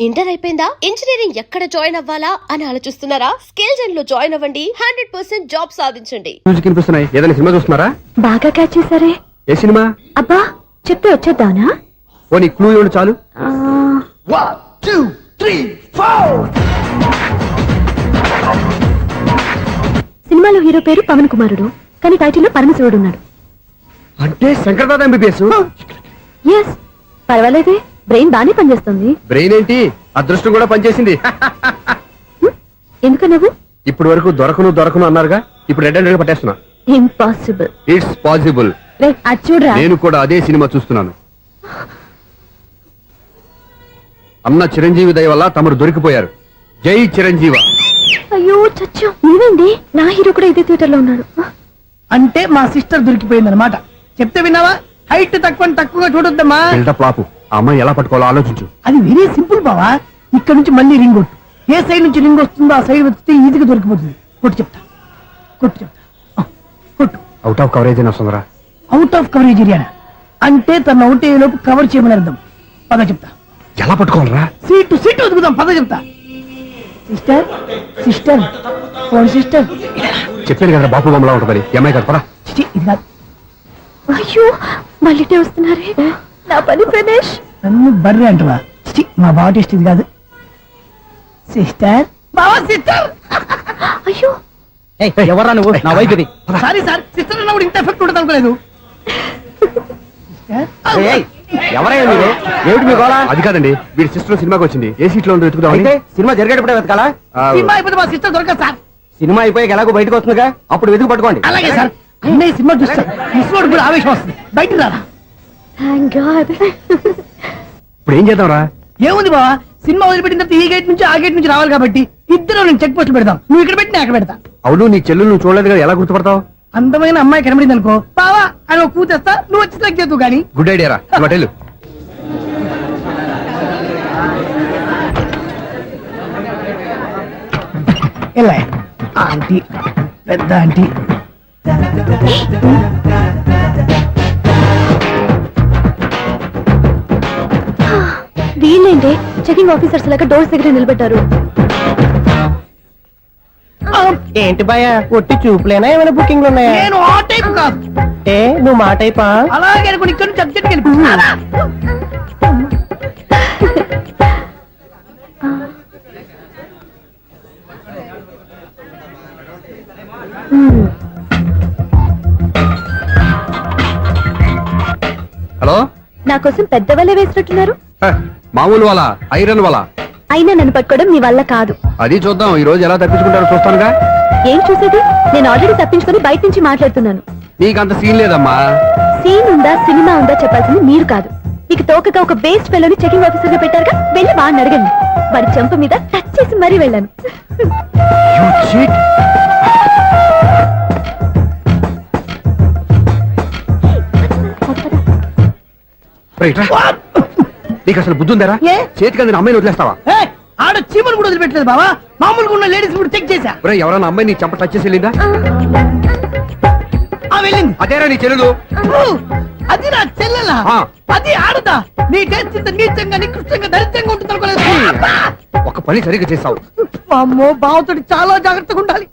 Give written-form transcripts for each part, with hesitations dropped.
Inter అయిపోయిందా? Engineering ఎక్కడ join అవ్వాలా అని ఆలోచిస్తున్నారా? స్కేల్ లో జాయిన్ అవ్వండి. 100% జాబ్ సాధించండి. ఏదైనా సినిమా చూస్తున్నారా? బాగా క్యాచ్ చేశారే. ఏ సినిమా? అబ్బా చెప్తే వచ్చేద్దానా? ఓ నీ క్లూ ఇవ్వండి చాలు. 1 2 3 4 సినిమాలో హీరో పేరు పవన్ కుమారుడు, కానీ టైటిల్లో పరమశివుడు ఉన్నాడు. అంటే శంకర్దాద ఎంబీబీఎస్. ఎస్, పర్వాలేదే, బ్రెయిన్ బానే పనిచేస్తుంది. బ్రెయిన్ ఏంటి, అదృష్టం కూడా పనిచేసింది. ఎందుకు నువ్వు ఇప్పుడు వరకు దొరకను అన్నారుగా, ఇప్పుడు రెడ్ హ్యాండెడ్ గా పట్టేస్తున్నా. ఇంపాసిబుల్. It's possible. అది చూడరా. నేను కూడా అదే సినిమా చూస్తున్నాను. అన్న చిరంజీవి దయ వల్ల తమరు దొరికిపోయారు. జై చిరంజీవ. అయ్యో చచ్చు, నీవేంటి? నా హీరో కూడా ఇదే థియేటర్ లో ఉన్నాడు. అంటే మా సిస్టర్ దొరికిపోయింది అనమాట. చెప్తే విన్నావా? హైట్ తక్కువగా చూడొద్దమ్మా. బిల్డప్ లాపు. ఆ అమ్మాయి ఎలా పట్టుకోవాలో ఆలోచించు. అది వెరీ సింపుల్ బావా. ఇక్కడ నుంచి మళ్ళీ రింగ్ కొట్టు. ఏ సైడ్ నుంచి రింగ్ వస్తుందో ఆ సైడ్ వస్తే ఈజీగా దొరికిపోతుంది. కొట్టు చెప్తా. కొట్టు. అవుట్ ఆఫ్ కవరేజ్ అయినా వస్తుందరా? అవుట్ ఆఫ్ కవరేజ్ ఏరియా అంటే తన అవుట్ అయ్యే లోపు కవర్ చేయమని అర్థం. పద చెప్తా. ఎలా పట్టుకోవాలరా? సీటు వదుకుదాం. పద చెప్తా. Sister phone sister. చెప్పాను కదా బాపు బొమ్మలా ఉంటుంది. అమ్మాయి కదా పరా. ఇది కాదు. అయ్యో మళ్ళీ వస్తున్నారే. నా పని ప్రదేశ్. నన్ను బర్రె అంటవా? మా బావ టేస్ట్ ఇది కాదు. సిస్టర్ బావా సిస్టర్. అయ్యో ఎవరా నువ్వు? నా వైఫ్ ఇది. సారీ సార్, సిస్టర్ అన్నప్పుడు ఇంత ఎఫెక్ట్ ఉంటుంది అనుకోలేదు. ఎవరైనా మీరే? ఏమిటి మీ గోళ? అది కాదండి, వీడి సిస్టర్ సినిమాకి వచ్చింది. ఏ సీట్ లో ఉందో వెతుకుదాం. సినిమా జరిగేటప్పుడే వెతకాలా? సినిమా అయిపోతే మా సిస్టర్ దొరకదు సార్. సినిమా అయిపోయాక ఎలాగో బయటకు వస్తుందిగా, అప్పుడు వెతుకు పట్టుకోండి. అలాగే సార్. అన్నయ్య సినిమా చూస్తారు, మిస్వాడు కూడా ఆవేశం వస్తుంది. బయట రారా. Thank God. ఇప్పుడు ఏం చేద్దాం రా? ఏముంది బావా, సినిమా వదిలిపెట్టిన తర్వాత ఈ గేట్ నుంచి ఆ గేట్ నుంచి రావాలి కాబట్టి ఇద్దరు నేను చెక్ పోస్ట్ పెడతాం. నువ్వు ఇక్కడ పెట్టి నేను అక్కడ పెడతా. అవును, నీ చెల్లు నువ్వు చూడలేదు కదా, ఎలా గుర్తుపడతావు? అందమైన అమ్మాయి కనబడింది అనుకో బావా అని ఒక కూతేస్తా, నువ్వు వచ్చి సెలెక్ట్ చేద్దు కానీ. గుడ్ ఐడియా రా. హోటల్ ఎలా ఆంటీ, పెద్ద ఆంటీ. వీళ్ళేంటి చెకింగ్ ఆఫీసర్స్ లాగా డోర్స్ దగ్గర నిలబెట్టారు. ఏంటి భయ, ఒట్టి చూపులేనా ఏమైనా బుకింగ్లు ఉన్నాయా? నేను ఆ టైప్ కాదు. ఏ నువ్వు మా టైపా? అలాగే అనుకుని ఇక్కడ నుంచి అర్జెంట్కి వెళ్ళిపో. హలో, నా కోసం పెద్ద వలే వేసినట్టున్నారు. మామూలు వాళ్ళ ఐరన్ వాళ్ళ. అయినా నన్ను పట్టుకోవడం మీ వల్ల కాదు. అది చూద్దాం, ఈ రోజు ఎలా తప్పించుకుంటారో చూస్తానుగా. ఏం చూసేది? నేను ఆల్రెడీ తప్పించుకొని బయట నుంచి మాట్లాడుతున్నాను. నీకు అంత సీన్ లేదమ్మా. సీన్ ఉందా సినిమా ఉందా చెప్పాల్సింది మీరు కాదు. మీకు తోకగా ఒక బేస్ట్ ఫెలోని చెకింగ్ ఆఫీసర్ గా పెట్టారుగా, వెళ్ళి వాడిని అడగండి. వాడి చెంప మీద టచ్ చేసి మరీ వెళ్ళాను. నీకు అసలు బుద్ధి ఉందారా? చేతికి అందిన అమ్మాయిని వదిలేస్తావా? ఆడ చీమలు కూడా వదిలిపెట్టలేదు బావా. మామూలుగా ఉన్న లేడీస్ కూడా చెక్ చేశా. ఎవరైనా అమ్మాయి నీ చెంప టచ్ చేసి వెళ్ళిందా? వెళ్ళింది. అదేరా నీ చెల్లెలు? అది నా చెల్లెలా? అది ఆడదా? నీ టేస్ట్ ఇంత నీచంగా నికృష్టంగా దరిద్రంగా ఉంటుంది అనుకోలేదు. ఒక పని సరిగ్గా చేస్తావు. అమ్మో, బావతోటి చాలా జాగ్రత్తగా ఉండాలి.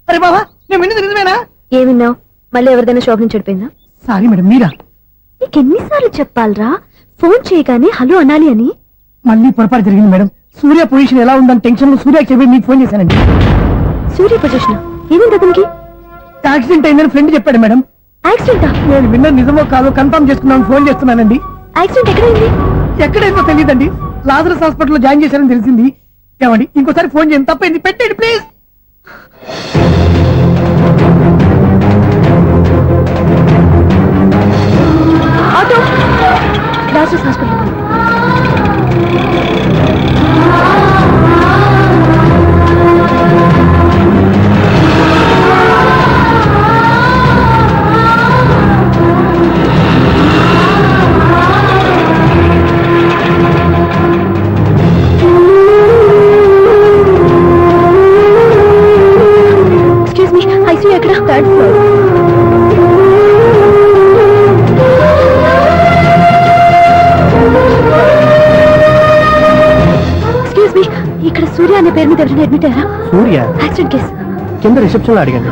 అరే బావా, నేను విన్నది నిజమేనా? ఏమిన్నావు? మళ్ళీ ఎవరిదైనా షాప్ నుంచి చెడిపోయిందా? సారీ మేడం, మీరా? నీకు ఎన్నిసార్లు చెప్పాలరా ఫోన్ చేయగానే హలో అనాలి అని? మళ్ళీ పొరపాటు జరిగింది మేడం. సూర్య పొజిషన్ ఎలా ఉందని టెన్షన్ లో సూర్యకి చెప్పి మీకు ఫోన్ చేశానండి. సూర్య పొజిషన్ ఏమైంది అతనికి? యాక్సిడెంట్ అయిందని ఫ్రెండ్ చెప్పాడు మేడం. యాక్సిడెంటా? నేను విన్న నిజమో కాదో కన్ఫర్మ్ చేసుకున్నాను, ఫోన్ చేస్తున్నానండి. యాక్సిడెంట్ ఎక్కడైంది? ఎక్కడైందో తెలియదండి. లాజరస్ హాస్పిటల్లో జాయిన్ చేశారని తెలిసింది. ఏమండి, ఇంకోసారి ఫోన్ చేయండి. తప్పైంది, పెట్టండి please. Auto Lazarus hospital. Excuse me, ICU ఎక్కడ? Third floor. అనే పేరు మీద ఎవరైనా అడ్మిట్ అయ్యారా? Surya accident case. కింద రిసెప్షన్ లో అడిగండి.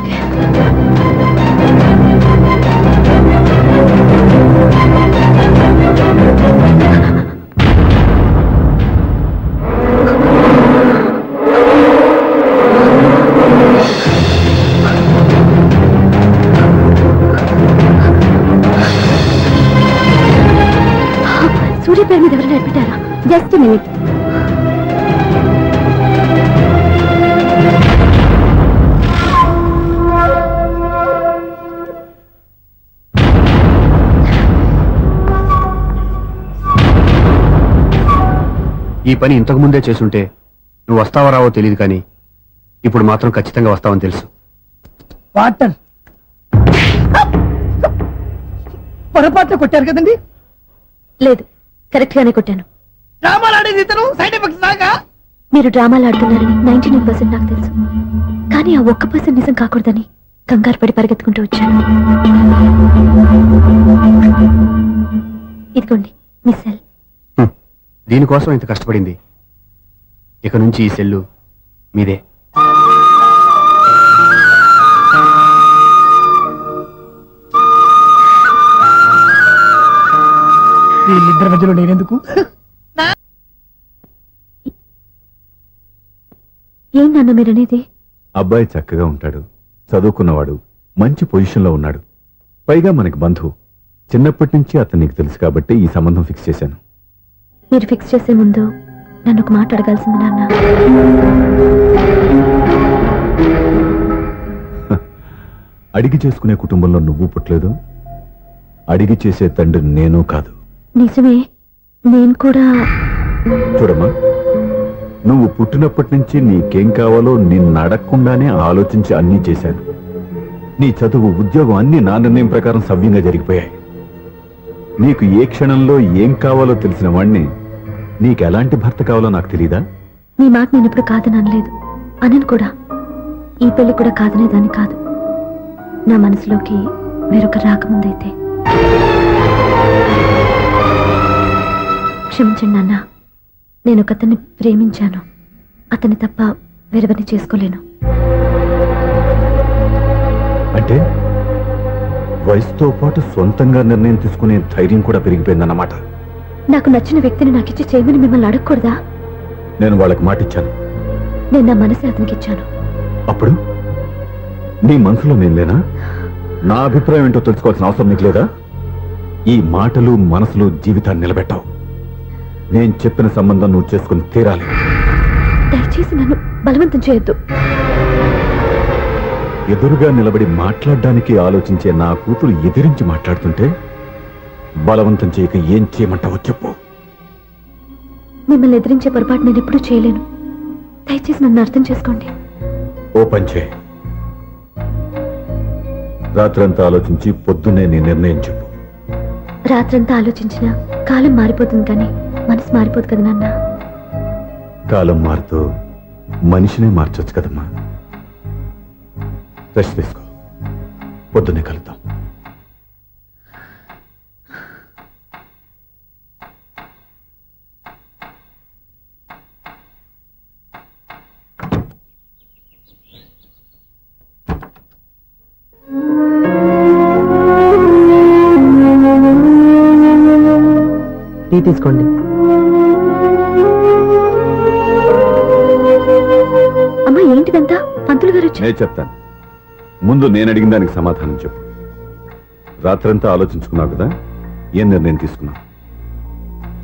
సూర్య పేరు మీద ఎవరైనా అడ్మిట్ అయ్యారా? Just minute. ఈ పని ఇంతకు ముందే చేసుంటే నువ్వు వస్తావో రావో తెలియదు, కానీ ఇప్పుడు మాత్రం ఖచ్చితంగా వస్తావని తెలుసు. వాటర్ పొరపాట్లు కొట్టారు కదండి. లేదు, కరెక్ట్ గానే కొట్టాను. డ్రామాలు ఆడేది ఇతను, సైడ్ ఎఫెక్ట్స్ దాకా. మీరు డ్రామాలు ఆడుతున్నారని 99% నాకు తెలుసు, కానీ ఆ 1% నిజం కాకూడదని కంగారు పడి పరిగెత్తుకుంటూ వచ్చాను. ఇదిగోండి మీ సెల్. దీనికోసం ఇంత కష్టపడింది. ఇక నుంచి ఈ సెల్లు మీదే. వీళ్ళిద్దరి మధ్యలో నేనెందుకు? ఏంటన్నా మీరనేది? అబ్బాయి చక్కగా ఉంటాడు, చదువుకున్నవాడు, మంచి పొజిషన్లో ఉన్నాడు. పైగా మనకి బంధువు. చిన్నప్పటి నుంచి అతను నీకు తెలుసు కాబట్టి ఈ సంబంధం ఫిక్స్ చేశాను. మీరు ఫిక్స్ చేసే ముందు నన్ను ఒక మాట అడగాల్సింది నాన్న. అడిగి చేసుకునే కుటుంబంలో నువ్వు పుట్టలేదు, అడిగి చేసే తండ్రి నేను కాదు. నిజమే, నేను కూడా. చూడమ్మా, నువ్వు పుట్టినప్పటి నుంచి నీకేం కావాలో నిన్ను అడగకుండానే ఆలోచించి అన్నీ చేశాను. నీ చదువు, ఉద్యోగం అన్నీ నా నిర్ణయం ప్రకారం సవ్యంగా జరిగిపోయాయి. నీకు ఏ క్షణంలో ఏం కావాలో తెలిసిన వాణ్ణి నీకు ఎలాంటి భర్త కావాలో నాకు తెలీదా? నీ మాట నేను ఇప్పుడు కాదని అనలేదు, అనను కూడా. ఈ పెళ్లి కూడా కాదనేదాన్ని కాదు. నా మనసులోకి వేరొక రాకముందైతే. క్షమించండి నాన్న, నేను ఒకతన్ని ప్రేమించాను. అతన్ని తప్ప వేరెవరిని చేసుకోలేను. అంటే వయసుతో పాటు సొంతంగా నిర్ణయం తీసుకునే ధైర్యం కూడా పెరిగిపోయిందన్నమాట. నాకు నచ్చిన వ్యక్తిని నాకిచ్చి చేయమని మిమ్మల్ని అడగకూడదా? నేను వాళ్ళకి మాటిచ్చాను. నేను నా మనసు అతనికి ఇచ్చాను. అప్పుడు నీ మనసులో నేను లేనా? నా అభిప్రాయం ఏంటో తెలుసుకోవాల్సిన అవసరం నీకు లేదా? ఈ మాటలు, మనసులు జీవితాన్ని నిలబెట్టావు. నేను చెప్పిన సంబంధం నువ్వు చేసుకుని తీరాలి. దయచేసి నన్ను బలవంతం చేయొద్దు. ఎదురుగా నిలబడి మాట్లాడడానికి ఆలోచించే నా కూతురు ఎదిరించి మాట్లాడుతుంటే బలవంతం చేయక ఏం చేయమంటావో చెప్పు. మిమ్మల్ని ఎదిరించే పొరపాటు నేను ఎప్పుడూ చేయలేను. దయచేసి నన్ను అర్థం చేసుకోండి. ఓ పంచే, రాత్రంతా ఆలోచించి పొద్దున్నే నీ నిర్ణయం చెప్పు. రాత్రంతా ఆలోచించినా కాలం మారిపోతుంది, కానీ మనసు మారిపోదు కదా నాన్న. కాలం మారుతూ మనిషినే మార్చొచ్చు కదమ్మా. రెస్ట్ తీసుకో, పొద్దున్నే కలుద్దాం. టీ తీసుకోండి. అమ్మా, ఏంటిదంతా? పంతులు గారు వచ్చి. నేను చెప్తాను, ముందు నేను అడిగిన దానికి సమాధానం చెప్పు. రాత్రంతా ఆలోచించుకున్నావు కదా, ఏం నిర్ణయం తీసుకున్నావు?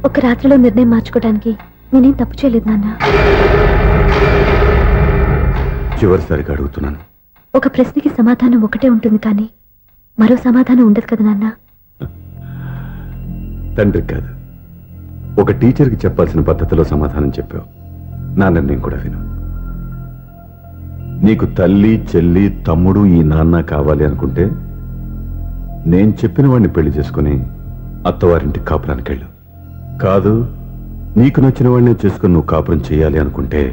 ఒక రాత్రిలో నిర్ణయం మార్చుకోవడానికి నేనేం తప్పు చేయలేదు నాన్న. చివరిసారిగా అడుగుతున్నాను. ఒక ప్రశ్నకి సమాధానం ఒకటే ఉంటుంది, కానీ మరో సమాధానం ఉండదు కదా నాన్న. తండ్రికి కాదు, ఒక టీచర్కి చెప్పాల్సిన పద్ధతిలో సమాధానం చెప్పావు. నా నిర్ణయం కూడా విను. నీకు తల్లి, చెల్లి, తమ్ముడు, ఈ నాన్న కావాలి అనుకుంటే నేను చెప్పిన వాడిని పెళ్లి చేసుకుని అత్తవారింటి కాపురానికి వెళ్ళు. కాదు, నీకు నచ్చిన వాడినే చేసుకుని నువ్వు కాపురం చేయాలి అనుకుంటే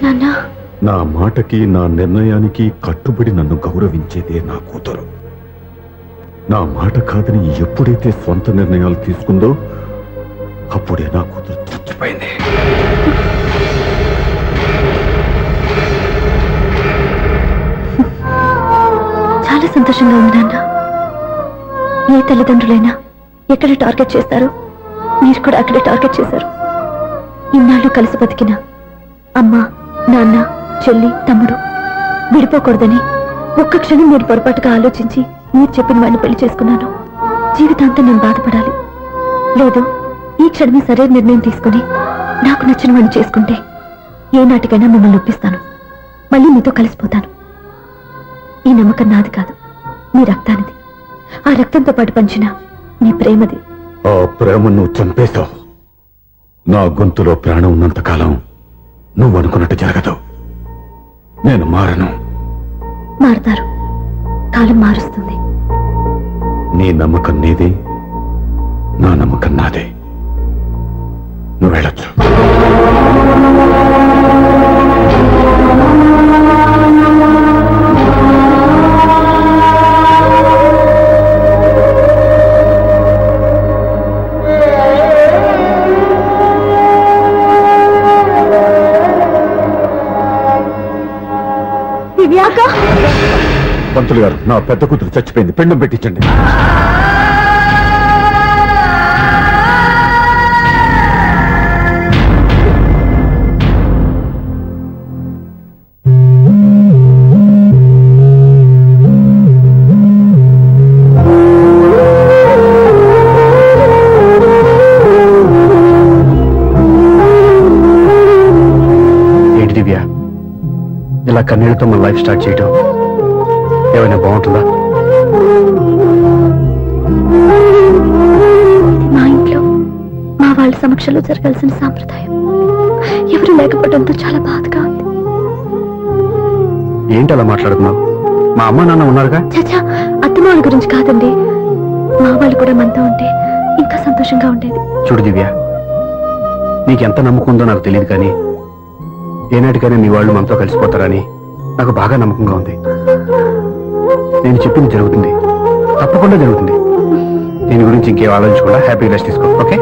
నాన్న, నా మాటకి, నా నిర్ణయానికి కట్టుబడి నన్ను గౌరవించేదే నా కూతురు. నా మాట కాదని ఎప్పుడైతే సొంత నిర్ణయాలు తీసుకుందో అప్పుడే నా కూతురు చచ్చిపోయింది. చాలా సంతోషంగా ఉంది నాన్న. ఏ తల్లిదండ్రులైనా ఎక్కడ టార్గెట్ చేస్తారో మీరు కూడా అక్కడే టార్గెట్ చేశారు. ఇన్నాళ్ళు కలిసి బతికిన అమ్మ, నాన్న, చెల్లి, తమ్ముడు విడిపోకూడదని ఒక్క క్షణం మీరు పొరపాటుగా ఆలోచించి మీరు చెప్పిన వాడిని పెళ్లి చేసుకున్నాను. జీవితాంతం నేను బాధపడాలి. లేదు, ఈ క్షణమే సరైన నిర్ణయం తీసుకుని నాకు నచ్చిన వాడిని చేసుకుంటే ఏ నాటికైనా మిమ్మల్ని ఒప్పిస్తాను. మళ్ళీ మీతో కలిసిపోతాను. ఈ నమ్మకం నాది కాదు, మీ రక్తానిది. ఆ రక్తంతో పాటు పంచిన మీ ప్రేమది. ఆ ప్రేమ నువ్వు చంపేశావు. నా గొంతులో ప్రాణం ఉన్నంత కాలం నువ్వు అనుకున్నట్టు జరగదు. నేను మారను. మారతారు, కాలం మారుస్తుంది. నీ నమ్మకం నీదే, నా నమ్మకం నాదే. నువ్వు వెళ్ళొచ్చు. దివ్యాక, పంతులు గారు, నా పెద్ద కూతురు చచ్చిపోయింది. పిండం పెట్టించండి. ఏంటి దివ్య, ఇలా కన్నీళ్లతో మన లైఫ్ స్టార్ట్ చేయటం ఏమైనా బాగుంటుందా? మా ఇంట్లో మా వాళ్ళ సమక్షంలో జరగాల్సిన సాంప్రదాయం ఎవరు లేకపోవడంతో చాలా బాధగా ఉంది. ఏంటి అలా మాట్లాడుతున్నావు? మా అమ్మ నాన్న ఉన్నారుగా. చచ్చా, అత్తమాల గురించి కాదండి. మా వాళ్ళు కూడా మనతో ఉంటే ఇంకా సంతోషంగా ఉండేది. చూడు దివ్య, నీకెంత నమ్మకం ఉందో నాకు తెలియదు, కానీ ఏనాటికైనా మీ వాళ్ళు మనతో కలిసిపోతారని నాకు బాగా నమ్మకంగా ఉంది. నేను చెప్పింది జరుగుతుంది, తప్పకుండా జరుగుతుంది. దీని గురించి ఇంకేం ఆలోచించకుండా హ్యాపీ రెస్ట్ తీసుకో. ఓకే?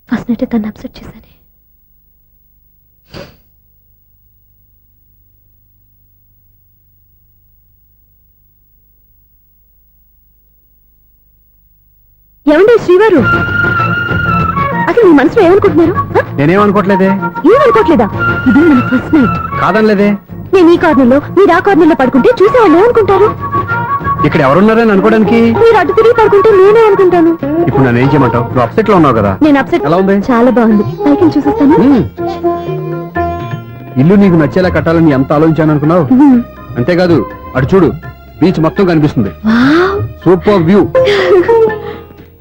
ఫస్ట్ నైట్ తను అప్సెట్ చేశాను. ఏమండి శ్రీవారు, అసలు మీ మనసులో ఏమనుకుంటున్నారు? నేనేమనుకోవట్లేదే. ఏమనుకోవట్లేదా? ఇది మన ఫస్ట్ నైట్. కాదనలేదే. నేను ఈ కార్నర్లో, మీరు ఆ కార్నర్లో పడుకుంటే చూసే వాళ్ళు ఏమనుకుంటారు? ఇక్కడ ఎవరున్నారని అనుకోవడానికి. మీరు అడ్డు తిరిగి పడుకుంటే నేనే అనుకుంటాను. ఇప్పుడు నన్ను ఏం చేయమంటావు? నువ్వు అప్సెట్ లో ఉన్నావు కదా. నేను అప్సెట్. ఎలా ఉంది? చాలా బాగుంది. పైకి చూసేస్తాను. ఇల్లు నీకు నచ్చేలా కట్టాలని ఎంత ఆలోచించాను అనుకున్నావు? అంతేకాదు, అటు చూడు, బీచ్ మొత్తం కనిపిస్తుంది. Wow, super view.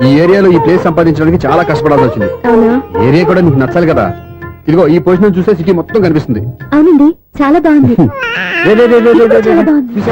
ఈ ఏరియాలో ఈ ప్లేస్ సంపాదించడానికి చాలా కష్టపడాల్సి వచ్చింది. అవునా? ఏరియా కూడా నీకు నచ్చాలి కదా. ఇదిగో ఈ పొజిషన్ చూస్తే సిటీ మొత్తం కనిపిస్తుంది. అవునండి, చాలా బాగుంది. చాలా బాగుంది.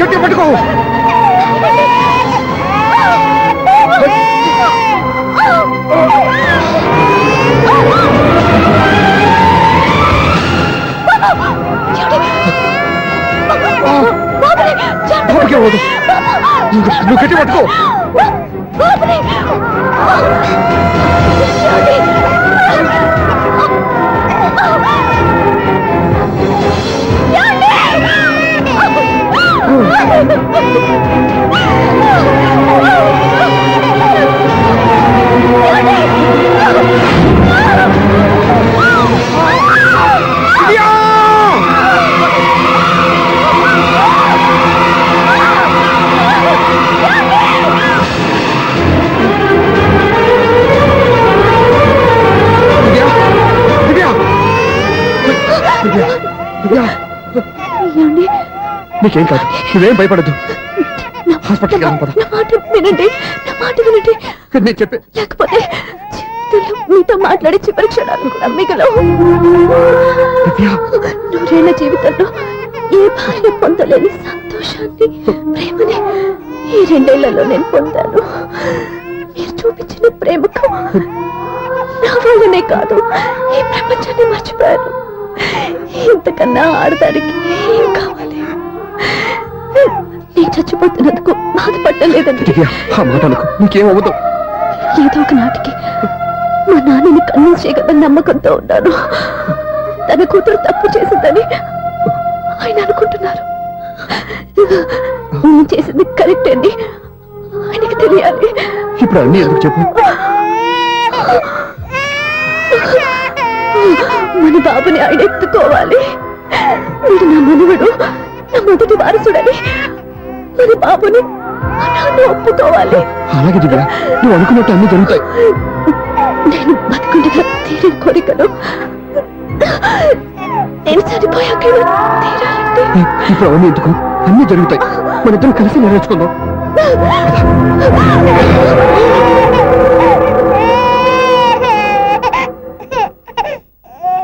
గట్టిగా పట్టుకో. ఊరికే వద్దు. నువ్వు గట్టి పట్టుకో. నీకేం కాదు, నువ్వేం భయపడద్దు. హాస్పిటల్కి వెళ్దాం, పద. నా మాట వినండి, నా మాట వినండి. నేను చెప్పే లేకపోతే జీవితంలో మీతో మాట్లాడే చివరి క్షణాలు కూడా మిగలవు. దివ్య, నూరేళ్ల జీవితంలో ఏ భార్య పొందలేని సంతోషాన్ని, ప్రేమని ఈ 2 ఏళ్లలో నేను పొందాను. మీరు చూపించిన ప్రేమకు నా వల్లనే కాదు, ఈ ప్రపంచాన్ని మర్చిపోయాను. ఇంతకన్నా ఆడదానికి ఏం కావాలి? నేను చచ్చిపోతున్నందుకు బాధపడలేదండి. దివ్య, ఆ మాట అనుకో, నీకేం అవ్వదు. ఏదో ఒక నాటికి మా నాన్నని కన్విన్స్ చేయగల నమ్మకంతో ఉన్నాను. తన కూతురు తప్పు చేసిందని ఆయన అనుకుంటున్నారు. నేను చేసింది కరెక్ట్ అని ఆయనకి తెలియాలి. ఇప్పుడు అన్ని ఎందుకు చెప్పు. మన బాబుని ఆయన ఎత్తుకోవాలి. వీడు నా మనవడు, నా మొదటి వారసుడని మన బాబుని మా నాన్న ఒప్పుకోవాలి. అలాగే దివ్య, నువ్వు అనుకున్నట్టు అన్ని జరుగుతాయి. నేను బతుకుండగా తీరని కోరికలు నేను చనిపోయాక తీరాలంటే ఇప్పుడు అవన్నీ ఎందుకు, అన్ని జరుగుతాయి. మన ఇద్దరం కలిసి నెరవేర్చుకుందాం.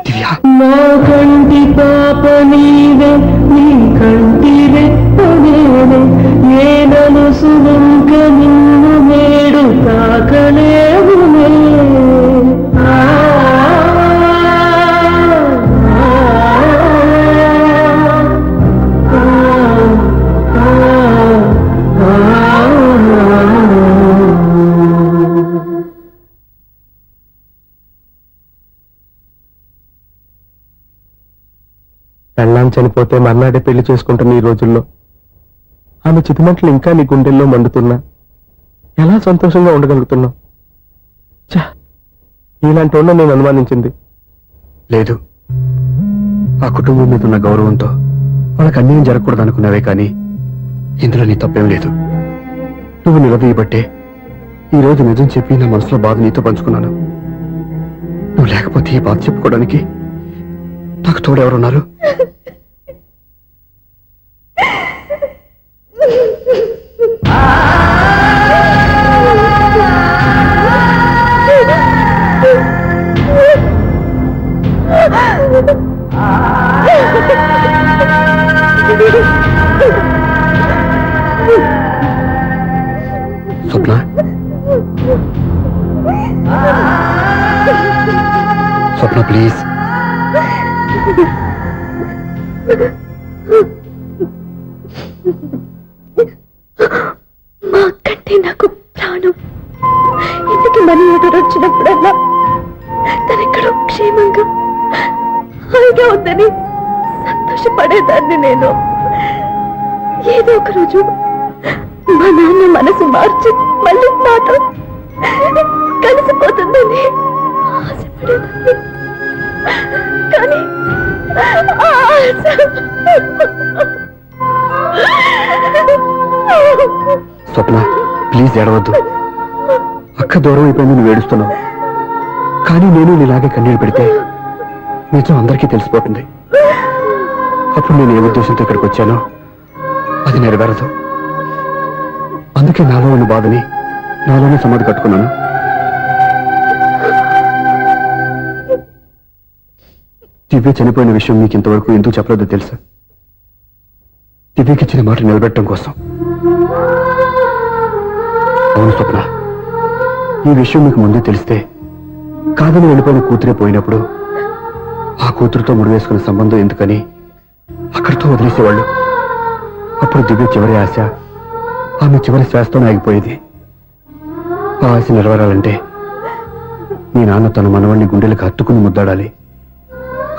దివ్య, నా కంటి పాప నీవే, నీ కంటి రెప్ప నేనే, ఏ నలుసు వెంక నిన్ను నేడు తాకలేవునే. పెళ్ళాం చనిపోతే మర్నాడే పెళ్లి చేసుకుంటున్న ఈ రోజుల్లో ఆమె చితిమంటలు ఇంకా నీ గుండెల్లో మండుతున్నా ఎలా సంతోషంగా ఉండగలుగుతున్నావు? ఇలాంటి వాళ్ళని నేను అనుమానించింది లేదు. ఆ కుటుంబం మీద ఉన్న గౌరవంతో వాళ్ళకి అన్యాయం జరగకూడదు అనుకున్నావే కానీ ఇందులో నీ తప్పేం లేదు. నువ్వు నిలదీయబట్టే ఈ రోజు నిజం చెప్పి నా మనసులో బాధ నీతో పంచుకున్నాను. నువ్వు లేకపోతే ఈ బాధ చెప్పుకోవడానికి నాకు తోడెవరున్నారు? స్వప్న, స్వప్న ప్లీజ్. మా కంటే నాకు ప్రాణం. ఇంటికి మనీ ఆర్డర్ వచ్చినప్పుడల్లా తనెక్కడో క్షేమంగా హాయిగా ఉందని సంతోషపడేదాన్ని నేను. ఏదో ఒక రోజు మా నాన్న మనసు మార్చి మళ్ళీ నాతో కలిసిపోతుందని ఆశపడేదాన్ని. కానీ ఆ ఆశ స్వప్న ప్లీజ్ ఏడవద్దు. అక్క దూరం అయిపోయింది, నువ్వు ఏడుస్తున్నావు. కానీ నేను నీలాగే కన్నీళ్ళు పెడితే నిజం అందరికీ తెలిసిపోతుంది. అప్పుడు నేను ఏ ఉద్దేశంతో ఇక్కడికి వచ్చానో అది నెరవేరదు. అందుకే నాలో ఉన్న బాధని నాలోనే సమాధి కట్టుకున్నాను. దివ్య చనిపోయిన విషయం మీకు ఇంతవరకు ఎందుకు చెప్పలేదో తెలుసా? దివ్యకి ఇచ్చిన మాట నిలబెట్టడం కోసం. అవును స్వప్న, ఈ విషయం మీకు ముందే తెలిస్తే కాదని వెళ్ళిపోయిన కూతురే పోయినప్పుడు ఆ కూతురుతో ముడివేసుకున్న సంబంధం ఎందుకని అక్కడితో వదిలేసేవాళ్ళు. అప్పుడు దివ్య చివరి ఆశ ఆమె చివరి శ్వాసతోనే ఆగిపోయేది. ఆ ఆశ నెరవేరాలంటే మీ నాన్న తన మనవల్ని గుండెలకు హత్తుకుని ముద్దాడాలి.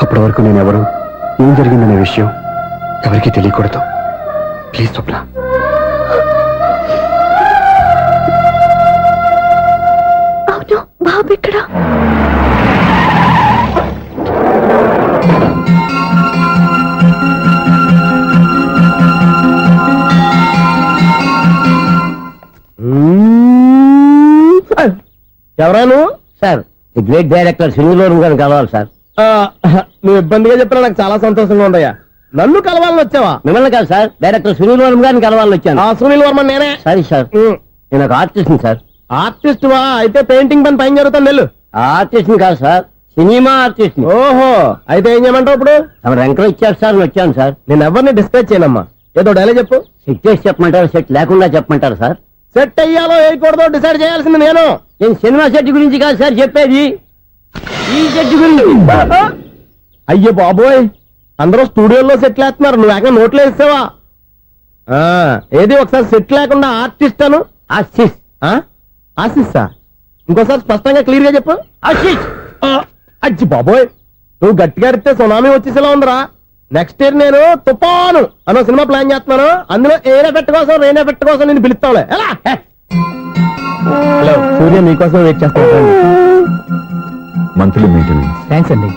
అప్పటి వరకు నేను ఎవరు, ఏం జరిగిందనే విషయం ఎవరికీ తెలియకూడదు. ప్లీజ్ స్వప్న. అవును, బాబు ఇక్కడ. ఎవరాను సార్? ది గ్రేట్ డైరెక్టర్ సినిమాలో గారిని కలవాలి సార్. నువ్వు ఇబ్బందిగా చెప్పినా నాకు చాలా సంతోషంగా ఉందయ్యా. నన్ను కలవాలని వచ్చావా? మిమ్మల్ని కాదు సార్, డైరెక్టర్ సునీల్ వర్మ గారిని కలవాలని వచ్చాను. ఆ సునీల్ వర్మ నేనే. సారీ సార్, నేను ఒక ఆర్టిస్ట్ సార్. ఆర్టిస్ట్ వా? అయితే పెయింటింగ్ పని పైన జరుగుతాను వెళ్ళు. ఆర్టిస్ట్ కాదు సార్, సినిమా ఆర్టిస్ట్. ఓహో, అయితే ఏం చేయమంటావు ఇప్పుడు? తమ ఎంకరేజ్ ఇచ్చారు సార్, వచ్చాను సార్. నేను ఎవరిని డిస్కస్ చేయనమ్మా, ఏదో డైలాగ్ చెప్పు. సెట్ చేసి చెప్పమంటారు, సెట్ లేకుండా చెప్పమంటారు సార్? సెట్ అయ్యాలో వేయకూడదో డిసైడ్ చేయాల్సింది నేను. నేను సినిమా సెట్ గురించి కాదు సార్ చెప్పేది, ఈ సెట్ గురించి. అయ్యో బాబోయ్, అందరూ స్టూడియోలో సెట్ వేస్తున్నారు, నువ్వు ఏకంగా నోట్లో వేస్తావా? ఏది ఒకసారి సెట్ లేకుండా ఆర్టిస్ట్ అను. ఆశిష్. ఆశిస్సా? ఇంకోసారి స్పష్టంగా క్లియర్ గా చెప్పు. ఆశిష్. అజ్జి బాబోయ్, నువ్వు గట్టిగా అడితే సునామీ వచ్చేసేలా ఉందిరా. నెక్స్ట్ ఇయర్ నేను తుఫాను అనో సినిమా ప్లాన్ చేస్తున్నాను, అందులో ఎయిర్ ఎఫెక్ట్ కోసం రెయిన్ ఎఫెక్ట్ కోసం నేను పిలుస్తావులే. ఎలా? హలో, సూర్య మీకోసం వెయిట్ చేస్తాను. Monthly maintenance. థ్యాంక్స్ అండి.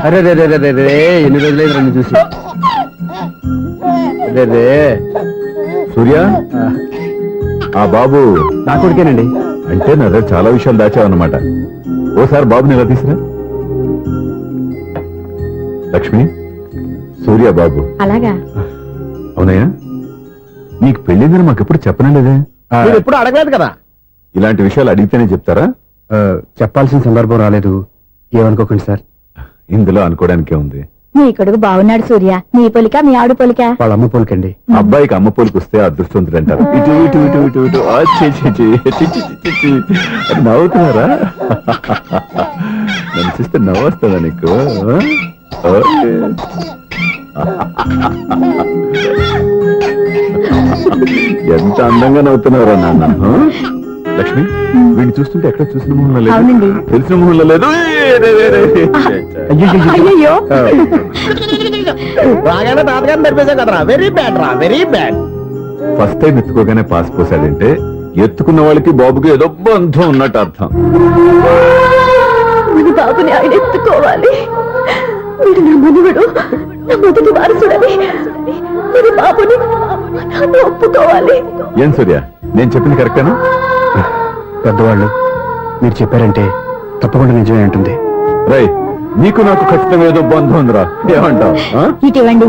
అరే రే రే రే రే రే, ఎన్ని రోజులైంది రెండు చూసి. రే రే, సూర్య, ఆ బాబు నా కొడుకేనండి. అంటే నా దగ్గర చాలా విషయాలు దాచావన్నమాట. ఓసారి బాబుని ఇలా తీసురా. లక్ష్మి, సూర్య బాబు. అలాగా? అవునయ్యా, నీకు పెళ్ళిందని మాకెప్పుడు చెప్పనలేదే. మీరు ఎప్పుడు అడగలేదు కదా. ఇలాంటి విషయాలు అడిగితేనే చెప్తారా? చెప్పాల్సిన సందర్భం రాలేదు, ఏమనుకోకండి సార్. ఇందులో అనుకోవడానికే ఉంది. నీ కొడుకు బాగున్నాడు సూర్య, నీ పొలిక మీ ఆవిడ పొలిక. వాళ్ళ అమ్మ పోలికండి. అబ్బాయికి అమ్మ పోలికి వస్తే అదృష్టవంతుడు అంటారు. ఇటు ఇటు ఇటు ఇటు ఇటు ఆ, ఛీ, ఛీ, ఛీ, ఛీ, ఛీ, ఛీ, ఛీ. అది నవ్వుతున్నారా? నన్ను చూస్తే నవ్వొస్తుందా నీకు? ఓకే. ఎంత అందంగా నవ్వుతున్నారా నాన్న. లక్ష్మి, వీడిని చూస్తుంటే ఎక్కడ చూసిన మొహంలో లేదు, అవునండి. తెలిసిన మొహంలో లేదు. అయ్యయ్యో. రాగానే తాతగారిని నడిపేశాం కదరా. వెరీ బ్యాడ్ రా, వెరీ బ్యాడ్. ఫస్ట్ టైం ఎత్తుకోగానే పాస్ పోసాడంటే ఎత్తుకున్న వాళ్ళకి బాబుకి ఏదో బంధం ఉన్నట్టు అర్థం. మన బాబుని ఆయన ఎత్తుకోవాలి. వీడు నా మనువుడు, నా మొదటి వారసుడని మన బాబుని నాన్న ఒప్పుకోవాలి. ఏం సూర్య, నేను చెప్పింది కరెక్టేనా? పెద్దవాళ్ళు మీరు చెప్పారంటే తప్పకుండా నిజమే ఉంటుంది. రై, నీకు నాకు ఖచ్చితంగా ఏదో బంధం ఉందిరా, ఏమంటావు? ఇటువంటి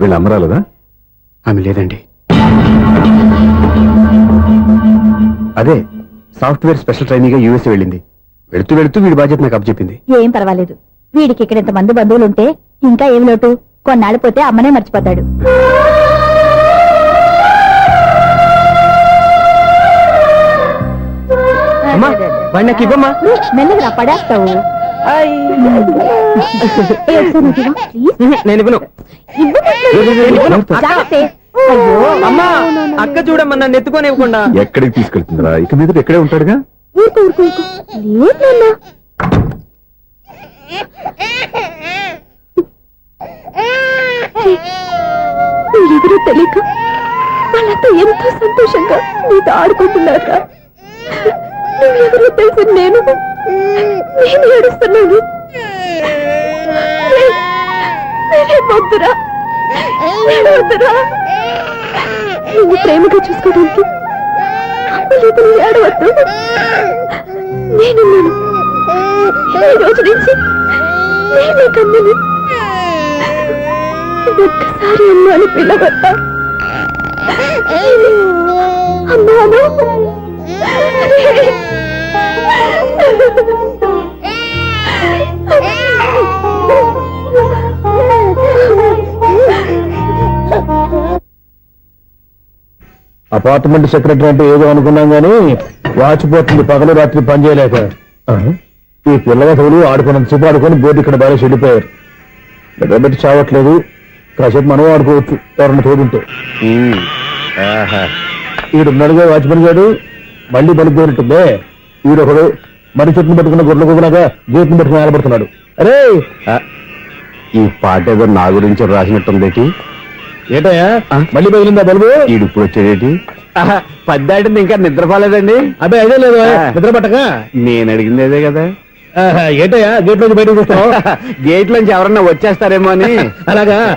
వీళ్ళ అమ్మరాలదా? ఆమె లేదండి. అదే సాఫ్ట్వేర్ స్పెషల్ ట్రైనింగ్ గా యూఎస్ వెళ్ళింది. వెళుతూ వెళుతూ వీడి బాధ్యత నాకు అప్పచెప్పింది. ఏం పర్వాలేదు, వీడికి ఇక్కడ ఇంతమంది బంధువులు ఉంటే ఇంకా ఏమి లోటు. కొన్నాళ్ళు పోతే అమ్మనే మర్చిపోతాడు. అమ్మా, వాడిని నాకు ఇవ్వమ్మా. మెల్లగా పడేస్తావు. నేను ఇవ్వను. అమ్మా, అక్క చూడమ్మా, నన్ను ఎత్తుకొని ఇవ్వకుండా. ఎక్కడికి తీసుకెళ్తుందిరా? ఇక మీద ఎక్కడే ఉంటాడుగా. ఎవరో తెలియక వాళ్ళంతా ఎంతో సంతోషంగా నీతో ఆడుకుంటున్నారా? నువ్వెవరో తెలిసి నేను ఏడుస్తున్నాను. వద్దురా, వద్దురా. నువ్వు ప్రేమగా చూసుకోవడానికి అమ్మలేదు, ఏడవద్దు. నేనున్నాను. ఈ రోజు నుంచి నేనే కన్నని. ఒక్కసారి అమ్మాని పిల్లవద్దా? అమ్మాను. అపార్ట్మెంట్ సెక్రటరీ అంటే ఏదో అనుకున్నాం గానీ వాచిపోతుంది పగలు రాత్రి పని చేయలేక. ఈ పిల్లగతులు ఆడుకున్నంత సేపు ఆడుకొని బోర్డు ఇక్కడ బాగా చెడిపోయారు. నిద్రబెట్టి చావట్లేదు, కాసేపు మనం ఆడుకోవచ్చు ఎవరన్నా తోడుంటే. ఈడున్నాడుగా వాచ్మెన్ గారు, మళ్ళీ బలిపోయినట్టుందే. ఈడొకడు మరి చెట్టును పట్టుకున్న గొర్రెలు కుదనగా గేట్ని పట్టుకుని ఆడబడుతున్నాడు. అరే, ఈ పాట ఏదో నా గురించి రాసినట్టుంది. ఏటయ్యా మళ్ళీ పగిలిందా బల్బు? ఈడు ఇప్పుడు వచ్చేదేటి? పద్దాటింది ఇంకా నిద్రపోలేదండి. అబ్బాయి అదే లేదు నిద్ర పట్టక. నేను అడిగింది అదే కదా. ఏటయ్యా గేట్ నుంచి బయటకు వస్తావు? గేట్ లోంచి ఎవరన్నా వచ్చేస్తారేమో అని. అలాగా